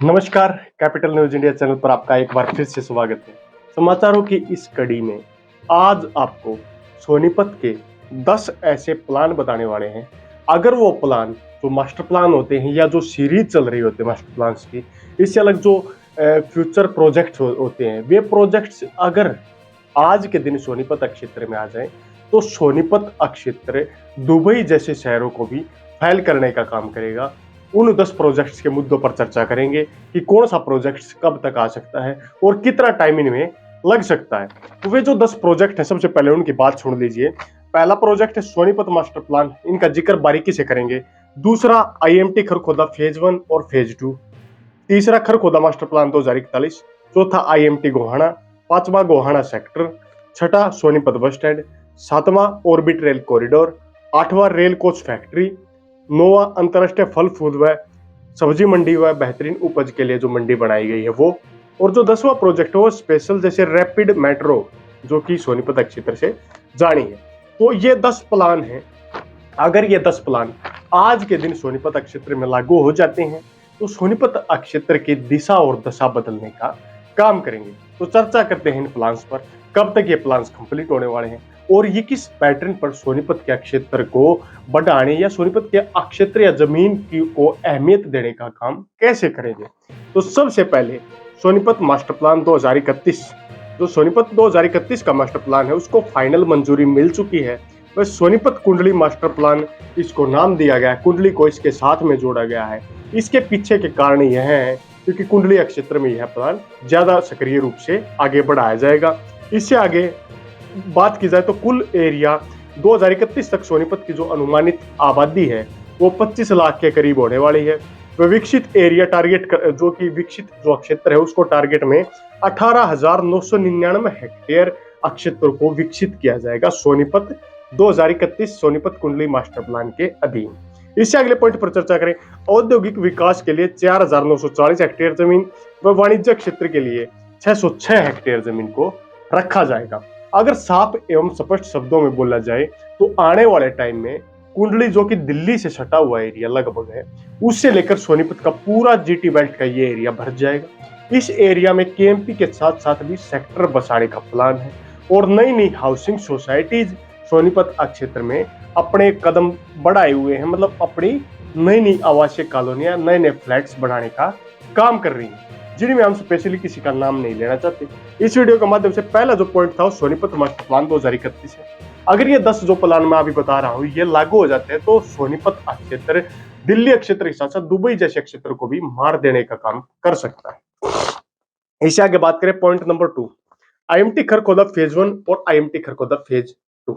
नमस्कार। Capital news India channel पर आपका एक बार फिर से स्वागत है। समाचारों की इस कड़ी में आज आपको सोनीपत के 10 ऐसे प्लान बताने वाले हैं। अगर वो प्लान जो मास्टर प्लान होते हैं या जो सीरीज चल रही होती है मास्टर प्लान्स की, इससे अलग जो फ्यूचर प्रोजेक्ट होते हैं, वे प्रोजेक्ट्स अगर आज के दिन सोनीपत क्षेत्र में आ जाए तो सोनीपत क्षेत्र दुबई जैसे शहरों को भी फैल करने का काम करेगा। उन 10 प्रोजेक्ट्स के मुद्दों पर चर्चा करेंगे कि कौन सा प्रोजेक्ट कब तक आ सकता है और कितना टाइम इनमें लग सकता है। तो वे जो 10 प्रोजेक्ट है, सबसे पहले उनकी बात सुन लीजिए। पहला प्रोजेक्ट है सोनीपत मास्टर प्लान, इनका जिक्र बारीकी से करेंगे। दूसरा आईएमटी खरखोदा फेज 1 और फेज 2। तीसरा खरखोदा मास्टर प्लान 2041। चौथा आईएमटी गोहाना। पांचवा गोहाना सेक्टर। छठा सोनीपत बस स्टैंड। सातवां ऑर्बिट रेल कॉरिडोर। आठवां रेल कोच फैक्ट्री। नौवां अंतरराष्ट्रीय फल फूल व सब्जी मंडी व बेहतरीन उपज के लिए जो मंडी बनाई गई है वो। और जो 10वां प्रोजेक्ट है वो स्पेशल जैसे रैपिड मेट्रो, जो कि सोनीपत क्षेत्र से जानी है। तो ये 10 प्लान है। अगर ये 10 प्लान आज के दिन सोनीपत क्षेत्र में लागू हो जाते हैं तो सोनीपत क्षेत्र की दिशा और दशा बदलने का काम करेंगे। तो चर्चा करते हैं इन प्लान्स पर, कब तक ये प्लान्स कंप्लीट होने वाले हैं और ये किस पैटर्न पर सोनीपत के क्षेत्र को बढ़ाने या सोनीपत के क्षेत्र या जमीन की को अहमियत देने का काम कैसे करेंगे। तो सबसे पहले सोनीपत मास्टर प्लान 2031, जो सोनीपत 2031 का मास्टर प्लान है उसको फाइनल मंजूरी मिल चुकी है। वह सोनीपत कुंडली मास्टर प्लान इसको नाम दिया गया है, कुंडली को इसके साथ में जोड़ा गया है। इसके पीछे के कारण यह है क्योंकि कुंडली क्षेत्र में यह प्लान ज्यादा सक्रिय रूप से आगे बढ़ाया जाएगा। इससे आगे बात की जाए तो कुल एरिया 2031 तक सोनीपत की जो अनुमानित आबादी है वो 25 लाख के करीब होने वाली है। वह विकसित एरिया टारगेट जो कि विकसित जो क्षेत्र है उसको टारगेट में 18,999 हेक्टेयर क्षेत्र को विकसित किया जाएगा सोनीपत 2031 सोनीपत कुंडली मास्टर प्लान के अधीन। इससे अगले पॉइंट पर चर्चा करें। औद्योगिक विकास के लिए 4,940 हेक्टेयर जमीन व वाणिज्य क्षेत्र के लिए 606 हेक्टेयर जमीन को रखा जाएगा। अगर साफ एवं स्पष्ट शब्दों में बोला जाए तो आने वाले टाइम में कुंडली, जो कि दिल्ली से सटा हुआ एरिया लगभग है, उससे लेकर सोनीपत का पूरा जीटी बेल्ट का ये एरिया भर जाएगा। इस एरिया में केएमपी के साथ साथ भी सेक्टर बसाने का प्लान है और नई नई हाउसिंग सोसाइटीज सोनीपत क्षेत्र में अपने कदम बढ़ाए हुए हैं, मतलब अपनी नई नई आवासीय कॉलोनियां, नए नए फ्लैट्स बनाने का काम कर रही हैं, जिनमें हम स्पेशली किसी का नाम नहीं लेना चाहते। इस वीडियो के माध्यम से पहला जो पॉइंट था सोनीपत मास्टर प्लान 2031 है। अगर ये 10 जो प्लान मैं अभी बता रहा हूँ ये लागू हो जाते हैं तो सोनीपत क्षेत्र दिल्ली क्षेत्र के साथ साथ दुबई जैसे क्षेत्र को भी मार देने का काम कर सकता है। इससे आगे बात करें point number 2, IMT Kharkhoda phase 1 और IMT Kharkhoda phase 2।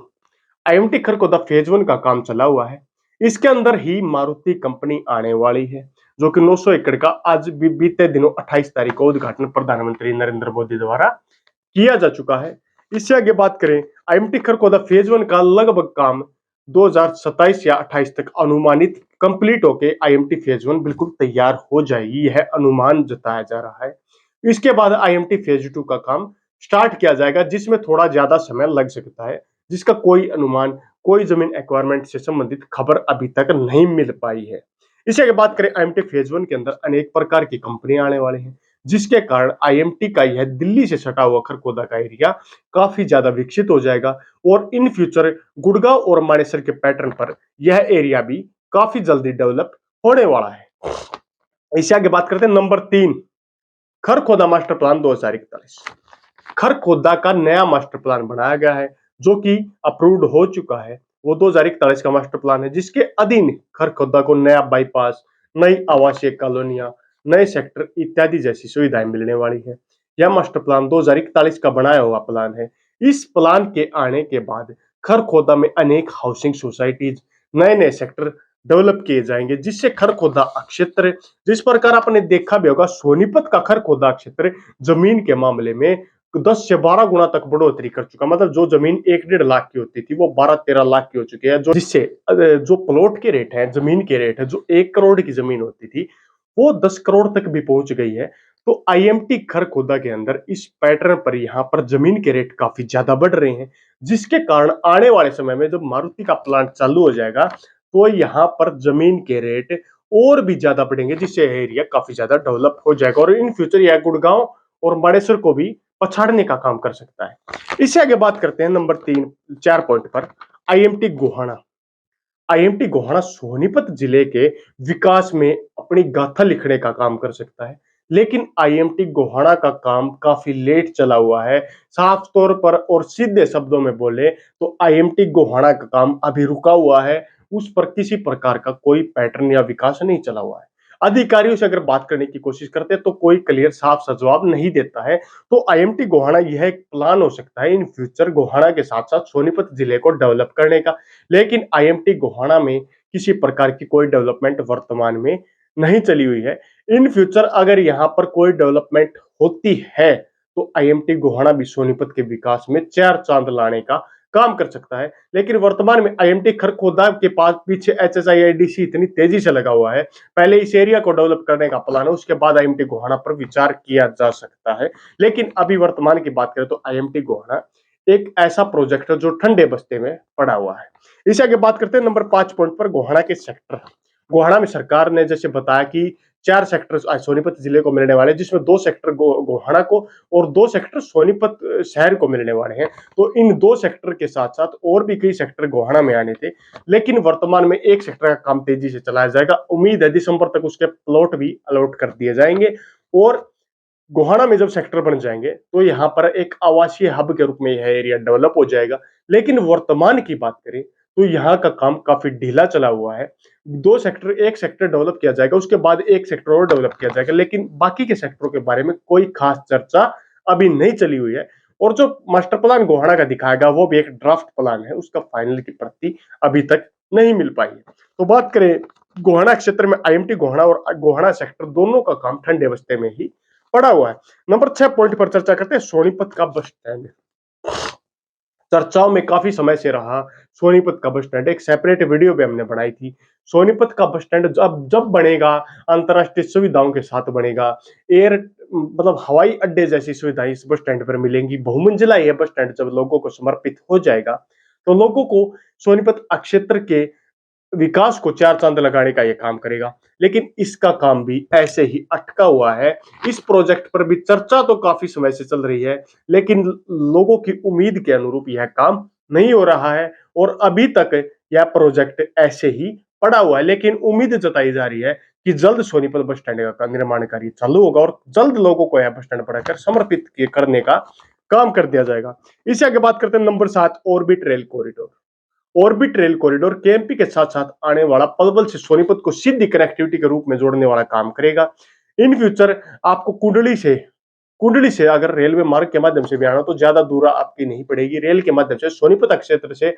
IMT Kharkhoda phase 1 का काम चला हुआ है। इसके अंदर ही मारुति कंपनी आने वाली है, जो कि 900 एकड़ का आज भी बीते दिनों 28 तारीख को उद्घाटन प्रधानमंत्री नरेंद्र मोदी द्वारा किया जा चुका है। इससे आगे बात करें आईएमटी खरखोदा फेज 1 का लगभग काम 2027 या 28 तक अनुमानित कंप्लीट होके आईएमटी फेज 1 बिल्कुल तैयार हो जाएगी, यह अनुमान जताया जा रहा है। इसके बाद आईएमटी फेज 2 का काम स्टार्ट किया जाएगा, जिसमें थोड़ा ज्यादा समय लग सकता है, जिसका कोई अनुमान, कोई जमीन एक्वायरमेंट से संबंधित खबर अभी तक नहीं मिल पाई है। इसी आगे बात करें आईएमटी फेज 1 के अंदर अनेक प्रकार की कंपनियां आने वाले हैं, जिसके कारण आईएमटी का यह दिल्ली से सटा हुआ खरखोदा का एरिया काफी ज्यादा विकसित हो जाएगा और इन फ्यूचर गुड़गांव और मानेसर के पैटर्न पर यह एरिया भी काफी जल्दी डेवलप होने वाला है। इससे आगे बात करते हैं number 3, Kharkhoda master plan 2041। Kharkhoda का नया मास्टर प्लान बनाया गया है जो कि अप्रूव्ड हो चुका है। वो 2041 का मास्टर प्लान है जिसके अधीन खरखोदा को नया बाईपास, नई आवासीय कॉलोनियां, नए सेक्टर इत्यादि जैसी सुविधाएं मिलने वाली है। यह मास्टर प्लान 2041 का बनाया हुआ प्लान है। इस प्लान के आने के बाद खरखोदा में अनेक हाउसिंग सोसाइटीज, नए नए सेक्टर डेवलप किए जाएंगे, जिससे खरखोदा क्षेत्र, जिस प्रकार आपने देखा भी होगा सोनीपत का खरखोदा क्षेत्र जमीन के मामले में 10 से 12 गुना तक बढ़ोतरी कर चुका। मतलब जो जमीन 1-1.5 लाख की होती थी वो 12-13 लाख की हो चुकी है, जो जिससे जो प्लॉट के रेट है, जमीन के रेट है, जो 1 करोड़ की जमीन होती थी वो 10 करोड़ तक भी पहुंच गई है। तो आईएमटी खरखोदा के अंदर इस पैटर्न पर यहाँ पर जमीन के रेट काफी ज्यादा बढ़ रहे हैं, जिसके कारण आने वाले समय में जब मारुति का प्लांट चालू हो जाएगा तो यहाँ पर जमीन के रेट और भी ज्यादा बढ़ेंगे, जिससे एरिया काफी ज्यादा डेवलप हो जाएगा और इन फ्यूचर यह गुड़गांव और मानेसर को भी पछाड़ने का काम कर सकता है। इससे आगे बात करते हैं नंबर 4 पॉइंट पर, आईएमटी गोहाना। आईएमटी गोहाना सोनीपत जिले के विकास में अपनी गाथा लिखने का काम कर सकता है, लेकिन आईएमटी गोहाना का काम काफी लेट चला हुआ है। साफ तौर पर और सीधे शब्दों में बोले तो आईएमटी गोहाना का काम अभी रुका हुआ है, उस पर किसी प्रकार का कोई पैटर्न या विकास नहीं चला हुआ है। अधिकारियों से अगर बात करने की कोशिश करते हैं तो कोई क्लियर साफ सा जवाब नहीं देता है। तो आईएमटी गोहाना यह एक प्लान हो सकता है इन फ्यूचर गोहाना के साथ साथ सोनीपत जिले को डेवलप करने का, लेकिन आईएमटी गोहाना में किसी प्रकार की कोई डेवलपमेंट वर्तमान में नहीं चली हुई है। इन फ्यूचर अगर यहां पर कोई डेवलपमेंट होती है तो आईएमटी गोहाना भी सोनीपत के विकास में चार चांद लाने का काम कर सकता है, लेकिन वर्तमान में आईएमटी खरखोदा के पास पीछे एचएसआईआईडीसी इतनी तेजी से लगा हुआ है, पहले इस एरिया को डेवलप करने का प्लान है, उसके बाद आईएमटी गोहाना पर विचार किया जा सकता है। लेकिन अभी वर्तमान की बात करें तो आईएमटी गोहाना एक ऐसा प्रोजेक्ट है जो ठंडे बस्ते में पड़ा हुआ है। इसे आगे बात करते हैं नंबर 5 पॉइंट पर, गोहाना के सेक्टर। गोहाना में सरकार ने जैसे बताया कि 4 सेक्टर सोनीपत जिले को मिलने वाले, जिसमें 2 सेक्टर गोहाना को और 2 सेक्टर सोनीपत शहर को मिलने वाले हैं। तो इन 2 सेक्टर के साथ साथ और भी कई सेक्टर गोहाना में आने थे, लेकिन वर्तमान में एक सेक्टर का काम तेजी से चलाया जाएगा। उम्मीद है दिसंबर तक उसके प्लॉट भी अलॉट कर दिए जाएंगे और गोहाना में जब सेक्टर बन जाएंगे तो यहाँ पर एक आवासीय हब के रूप में यह एरिया डेवलप हो जाएगा। लेकिन वर्तमान की बात करें तो यहाँ का काम काफी ढीला चला हुआ है। 2 सेक्टर, एक सेक्टर डेवलप किया जाएगा, उसके बाद एक सेक्टर और डेवलप किया जाएगा, लेकिन बाकी के सेक्टरों के बारे में कोई खास चर्चा अभी नहीं चली हुई है। और जो मास्टर प्लान गोहाना का दिखाएगा वो भी एक ड्राफ्ट प्लान है, उसका फाइनल की प्रति अभी तक नहीं मिल पाई है। तो बात करें गोहाना क्षेत्र में, आईएमटी गोहाना और गोहाना सेक्टर दोनों का काम ठंडे बस्ते में ही पड़ा हुआ है। नंबर 6 पॉइंट पर चर्चा करते हैं, सोनीपत का बस स्टैंड। चर्चाओं में काफी समय से रहा सोनीपत का बस स्टैंड, एक सेपरेट वीडियो भी हमने बनाई थी। सोनीपत का बस स्टैंड जब बनेगा अंतरराष्ट्रीय सुविधाओं के साथ बनेगा, एयर मतलब हवाई अड्डे जैसी सुविधाएं इस बस स्टैंड पर मिलेंगी, बहुमंजिला यह बस स्टैंड जब लोगों को समर्पित हो जाएगा तो लोगों को सोनीपत क्षेत्र के विकास को चार चांद लगाने का ये काम करेगा। लेकिन इसका काम भी ऐसे ही अटका हुआ है। इस प्रोजेक्ट पर भी चर्चा तो काफी समय से चल रही है, लेकिन लोगों की उम्मीद के अनुरूप यह काम नहीं हो रहा है और अभी तक यह प्रोजेक्ट ऐसे ही पड़ा हुआ है। लेकिन उम्मीद जताई जा रही है कि जल्द सोनीपत बस स्टैंड का निर्माण कार्य चालू होगा और जल्द लोगों को यह बस स्टैंड बनाकर समर्पित करने का काम कर दिया जाएगा। इससे आगे बात करते हैं number 7, orbit rail corridor. Orbit rail corridor KMP के साथ साथ आने वाला पलवल से सोनीपत को सीधी कनेक्टिविटी के रूप में जोड़ने वाला काम करेगा। इन फ्यूचर आपको कुंडली से अगर रेलवे मार्ग के माध्यम से भी आना तो ज्यादा दूर आपकी नहीं पड़ेगी। रेल के माध्यम से सोनीपत क्षेत्र से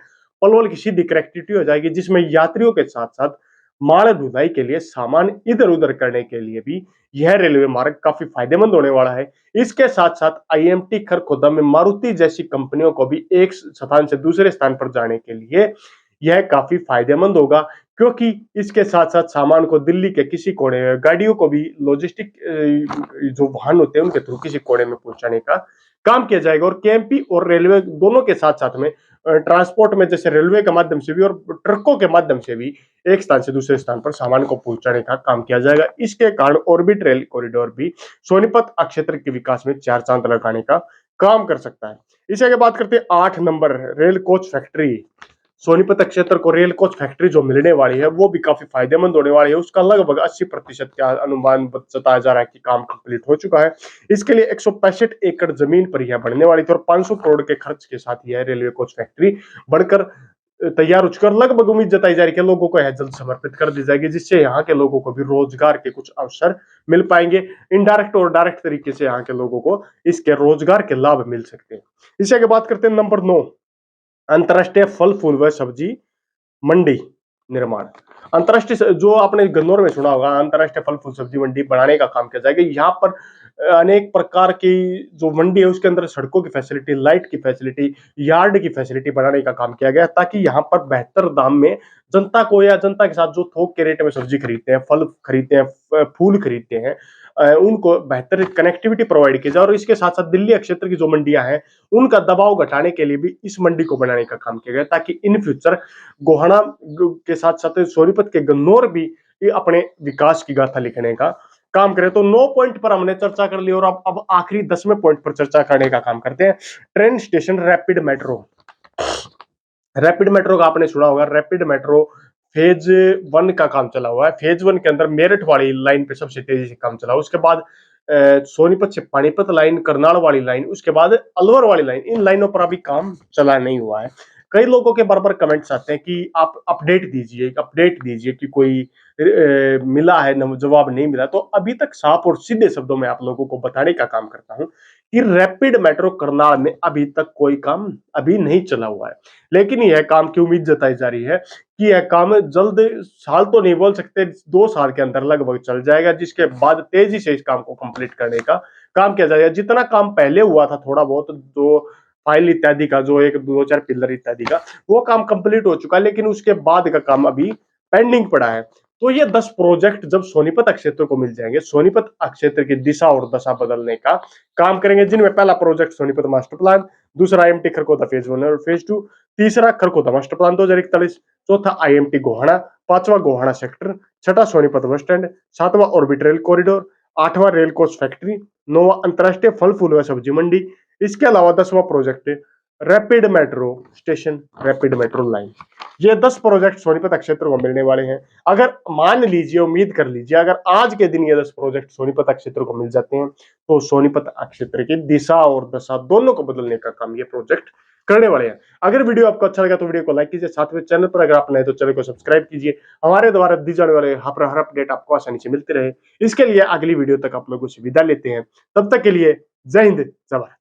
पलवल की सीधी कनेक्टिविटी हो जाएगी, जिसमें यात्रियों के साथ साथ माल ढुलाई के लिए सामान इधर उधर करने के लिए भी यह रेलवे मार्ग काफी फायदेमंद होने वाला है। इसके साथ साथ आईएमटी खरखोदा में मारुति जैसी कंपनियों को भी एक स्थान से दूसरे स्थान पर जाने के लिए यह काफी फायदेमंद होगा, क्योंकि इसके साथ साथ सामान को दिल्ली के किसी कोने में, गाड़ियों को भी लॉजिस्टिक जो वाहन होते हैं उनके थ्रू किसी कोने में पहुंचाने का काम किया जाएगा। और केएमपी और रेलवे दोनों के साथ साथ में ट्रांसपोर्ट में जैसे रेलवे के माध्यम से भी और ट्रकों के माध्यम से भी एक स्थान से दूसरे स्थान पर सामान को पहुंचाने का काम किया जाएगा। इसके कारण ऑर्बिट रेल कॉरिडोर भी सोनीपत क्षेत्र के विकास में चार चांद लगाने का काम कर सकता है। इसे आगे बात करते हैं 8 number, rail coach factory. Sonipat क्षेत्र को रेल कोच फैक्ट्री जो मिलने वाली है वो भी काफी फायदेमंद होने वाली है। उसका लगभग 80% का अनुमान जताया जा रहा है कि काम कंप्लीट हो चुका है। इसके लिए 165 एकड़ जमीन पर यह बनने वाली थी और 500 करोड़ के खर्च के साथ यह रेलवे कोच फैक्ट्री बनकर तैयार हो चुका है। लगभग उम्मीद जताई जा रही है कि लोगों को यह जल्द समर्पित कर दी जाएगी, जिससे यहाँ के लोगों को भी रोजगार के कुछ अवसर मिल पाएंगे। इनडायरेक्ट और डायरेक्ट तरीके से यहाँ के लोगों को इसके रोजगार के लाभ मिल सकते हैं। इसे आगे बात करते हैं नंबर 9, अंतरराष्ट्रीय फल फूल व सब्जी मंडी निर्माण। अंतरराष्ट्रीय, जो आपने गन्नौर में सुना होगा, अंतरराष्ट्रीय फल फूल सब्जी मंडी बनाने का काम किया जाएगा। यहाँ पर अनेक प्रकार की जो मंडी है उसके अंदर सड़कों की फैसिलिटी, लाइट की फैसिलिटी, यार्ड की फैसिलिटी बनाने का काम किया गया, ताकि यहाँ पर बेहतर दाम में जनता को या जनता के साथ जो थोक के रेट में सब्जी खरीदते हैं, फल खरीदते हैं, फूल खरीदते हैं, उनको बेहतर कनेक्टिविटी प्रोवाइड की जाए। और इसके साथ साथ दिल्ली क्षेत्र की जो मंडियां हैं उनका दबाव घटाने के लिए भी इस मंडी को बनाने का काम किया गया, ताकि इन फ्यूचर गोहाना के साथ साथ सोनीपत के गन्नौर भी ये अपने विकास की गाथा लिखने का काम करें। तो 9 पॉइंट पर हमने चर्चा कर ली और अब आखिरी 10वें पॉइंट पर चर्चा करने का काम करते हैं। Train station rapid metro. Rapid metro का आपने सुना होगा। रैपिड मेट्रो फेज 1 का काम चला हुआ है। फेज 1 के अंदर मेरठ वाली लाइन पे सबसे तेजी से काम चला हुआ। उसके बाद सोनीपत से पानीपत लाइन, करनाल वाली लाइन, उसके बाद अलवर वाली लाइन, इन लाइनों पर अभी काम चला नहीं हुआ है। कई लोगों के बार बार कमेंट्स आते हैं कि आप अपडेट दीजिए कि कोई मिला है, जवाब नहीं मिला। तो अभी तक साफ और सीधे शब्दों में आप लोगों को बताने का काम करता हूं कि रैपिड मेट्रो करनाल में अभी तक कोई काम अभी नहीं चला हुआ है, लेकिन यह काम की उम्मीद जताई जा रही है कि यह काम जल्द, साल तो नहीं बोल सकते, 2 साल के अंदर लगभग चल जाएगा, जिसके बाद तेजी से इस काम को कंप्लीट करने का काम किया जाएगा। जितना काम पहले हुआ था थोड़ा बहुत, जो फाइल इत्यादि का, जो एक 2-4 पिलर इत्यादि का, वो काम कंप्लीट हो चुका है, लेकिन उसके बाद का काम अभी पेंडिंग पड़ा है। तो ये 10 प्रोजेक्ट जब सोनीपत क्षेत्र को मिल जाएंगे, सोनीपत क्षेत्र की दिशा और दशा बदलने का काम करेंगे, जिनमें पहला प्रोजेक्ट सोनीपत मास्टर प्लान, दूसरा आईएमटी खरकोदा फेज 1 और फेज 2, तीसरा खरकोदा मास्टर प्लान 2041, चौथा आईएमटी गोहाना, पांचवा गोहाना सेक्टर, छठा सोनीपत बस स्टैंड, सातवां ऑर्बिट रेल कॉरिडोर, आठवां रेल कोच फैक्ट्री, नौवां अंतरराष्ट्रीय फल फूल व सब्जी मंडी। इसके अलावा 10वां project rapid metro station, rapid metro line. ये 10 प्रोजेक्ट सोनीपत क्षेत्र को मिलने वाले हैं। अगर मान लीजिए, उम्मीद कर लीजिए, अगर आज के दिन ये 10 प्रोजेक्ट सोनीपत क्षेत्र को मिल जाते हैं, तो सोनीपत क्षेत्र की दिशा और दशा दोनों को बदलने का काम ये प्रोजेक्ट करने वाले हैं। अगर वीडियो आपको अच्छा लगा तो वीडियो को लाइक कीजिए, साथ में चैनल पर अगर आप नए तो चैनल को सब्सक्राइब कीजिए। हमारे द्वारा दी जाने वाले हर अपडेट आपको आसानी से मिलते रहे, इसके लिए अगली वीडियो तक आप लोगों से विदा लेते हैं। तब तक के लिए जय हिंद, जय भारत।